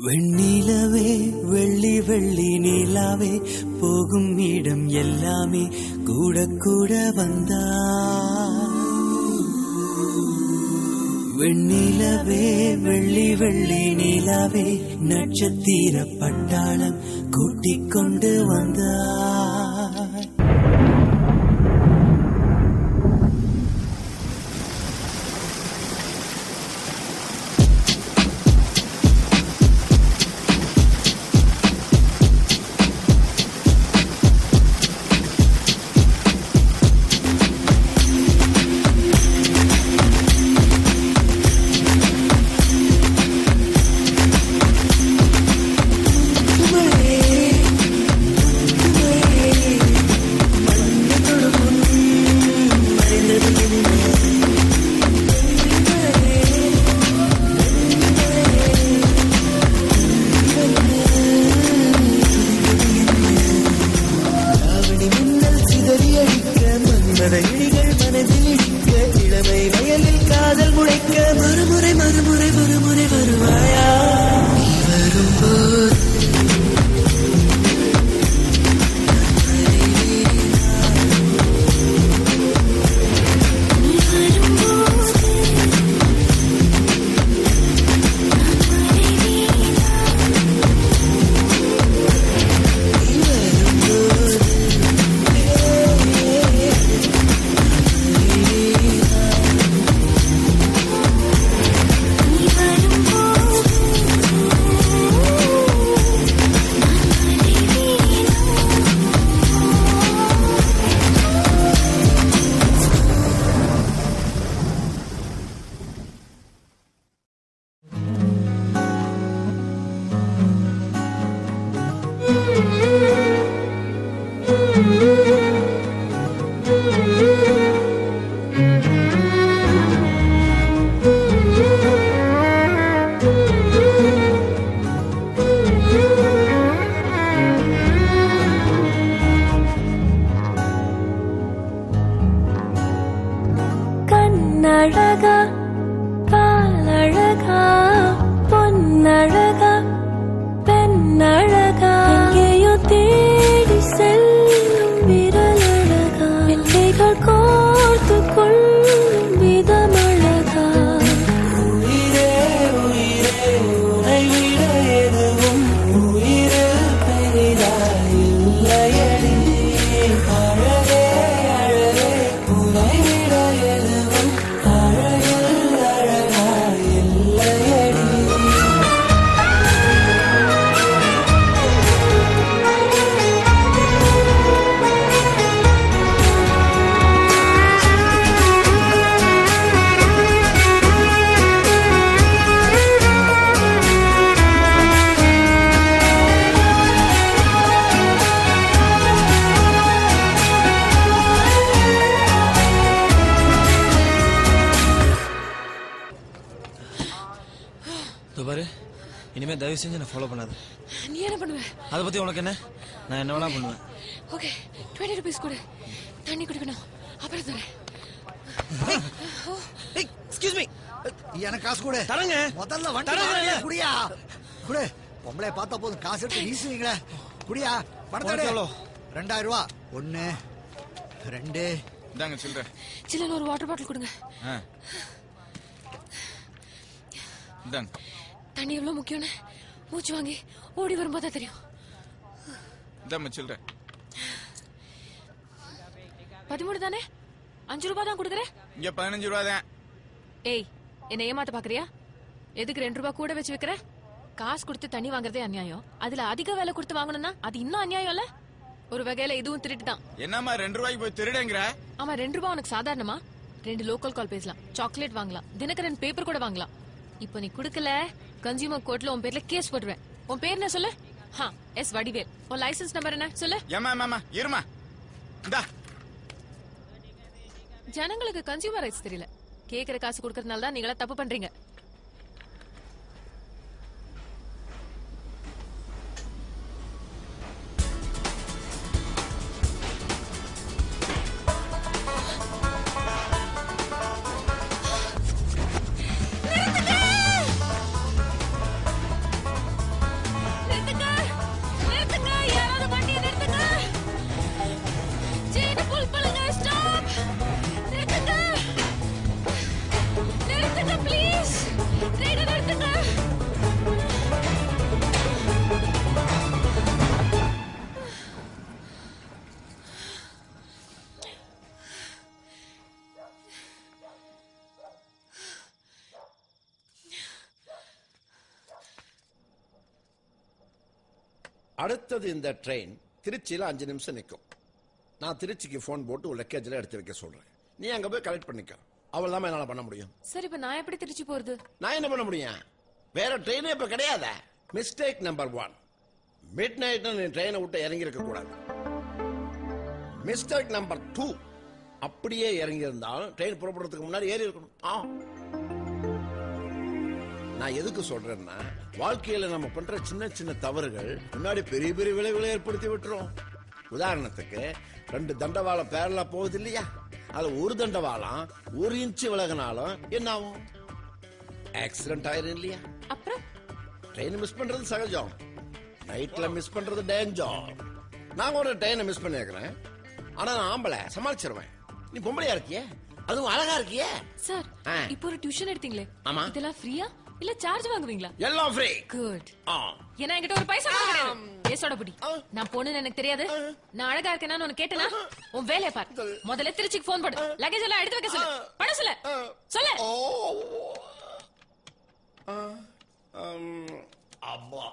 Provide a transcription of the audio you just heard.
வெண்ணிலவே வெள்ளி வெள்ளி நிலாவே போகும் இடம் எல்லாமே கூட கூட வந்தா. வெண்ணிலவே வெள்ளி வெள்ளி நிலாவே நட்சத்திர பட்டாளம் கூட்டிக் கொண்டு வந்தா. இனிமே தயவு செஞ்சு என்ன ஃபாலோ பண்ணாத. நீ என்ன பண்ணுவ? அத பத்தி உனக்கு என்ன? நான் என்ன வேணா பண்ணுவேன். ஓகே 20 ரூபீஸ் கொடு. தண்ணி குடிக்கணும். அப்புறம் தரேன். ஏய் எக்ஸ்கியூஸ் மீ. எனக்கு காசு கொடு. தரங்க. முதல்ல வண்டி குடியா. குடு. பொம்பளை பார்த்தா போதும் காசு எடுத்து வீசுவீங்களே. குடியா. பணத்தோட எவ்வளோ? 2000 ரூபாய். 1 2 இந்தாங்க சில்லற. சில்லற ஒரு வாட்டர் பாட்டில் கொடுங்க. இந்தாங்க. தண்ணி எவ்வளவு முக்கியம்னு மூச்சு வாங்கி ஓடி வரும்போது தெரியும். இந்தாம்மா சில்லற. 13 தானே? 5 ரூபாய் தான் கொடுக்குறேன். இங்க 15 ரூபாய் தான். ஏய் என்ன ஏமாத்த பாக்குறியா? எதுக்கு 2 ரூபாய் கூட வச்சு வைக்கிற? காசு கொடுத்து தண்ணி வாங்குறதே அநியாயம். அதுல அதிக விலை கொடுத்து வாங்கணும்னா அது இன்னும் அநியாயம் இல்ல? ஒரு வகையில இதுவும் திருட்டு தான். என்னம்மா 2 ரூபாய்க்கு போய் திருடுங்கற? ஆமா 2 ரூபாய் உனக்கு சாதாரணமா? 2 லோக்கல் கால் பேசலாம், சாக்லேட் வாங்கலாம், தினகரன் பேப்பர் கூட வாங்கலாம். இப்போ நீ குடுக்கல கன்சியூமர் கோர்ட்ல உன் பேர்ல கேஸ் போடுவேன். உன் பேர் என்ன சொல்லு? எஸ் வடிவேல். உன் லைசென்ஸ் நம்பர் என்ன சொல்லு? ஏமா இருமா. இந்தா. ஜனங்களுக்கு கன்சியூமர் ரைட்ஸ் தெரியல. கேக்குற காசு கொடுக்கறதுனால தான் நீங்களா தப்பு பண்றீங்க. அடுத்தது இந்த ட்ரெயின் திருச்சியில 5 நிமிஷம் நிற்கும். நான் திருச்சிக்கு போன் போட்டு ஒரு லக்கேஜ்ல எடுத்து வைக்க சொல்றேன். நீ அங்க போய் கலெக்ட் பண்ணிக்க. அவ்வளவுதான் என்னால பண்ண முடியும். சார் இப்ப நான் எப்படி திருச்சி போறது? நான் என்ன பண்ண முடியும்? வேற ட்ரெயினே இப்ப கிடையாத. மிஸ்டேக் நம்பர் 1, மிட் நைட் நீ ட்ரெயினை விட்டு இறங்கி இருக்க கூடாது. மிஸ்டேக் நம்பர் 2, அப்படியே இறங்கி இருந்தாலும் ட்ரெயின் புறப்படுறதுக்கு முன்னாடி ஏறி இருக்கணும். நான் எதுக்கு சொல்றேன்னா, வாழ்க்கையில நம்ம பண்ற சின்ன சின்ன தவறுகள் முன்னாடி பெரிய பெரிய விளைவுகளை ஏற்படுத்தி விட்டுரும். உதாரணத்துக்கு 2 தண்டவாளம் பேரலா போகுது இல்லையா, அது ஒரு தண்டவாளம் 1 இன்ச்சு விலகினாலும் என்ன ஆகும்? ஆக்சிடென்ட் ஆயிரும் இல்லையா? அப்புறம் ட்ரெயின் மிஸ் பண்றது சகஜம், நைட்ல மிஸ் பண்றது டேஞ்சர். நான் ஒரு ட்ரெயினை மிஸ் பண்ணிருக்கிறேன், ஆனா நான் ஆம்பளை சமாளிச்சிருவேன். நீ பொம்பளையா இருக்கியே, அதுவும் அழகா இருக்கியே. சார் இப்போ ஒரு டியூஷன் எடுத்தீங்களே, ஆமா. இதெல்லாம் ஃப்ரீயா இல்ல சார்ஜ் வாங்குவீங்களா? எல்லாம் ஃப்ரீ. குட். ஏன்னா என்கிட்ட ஒரு பைசா கூட கிடையாது. பேசோட புடி. நான் பொண்ணுன்னு எனக்கு தெரியாது. நான் அழகா இருக்கேன்னு உனக்கு கேட்டனா? உன் வேலைய பாரு. முதல்ல திருச்சிக்கு போன் போடு. லக்கேஜ் எல்லாம் எடுத்து வைக்க சொல்லு. பண சொல்லு. சொல்லு. அம்மா.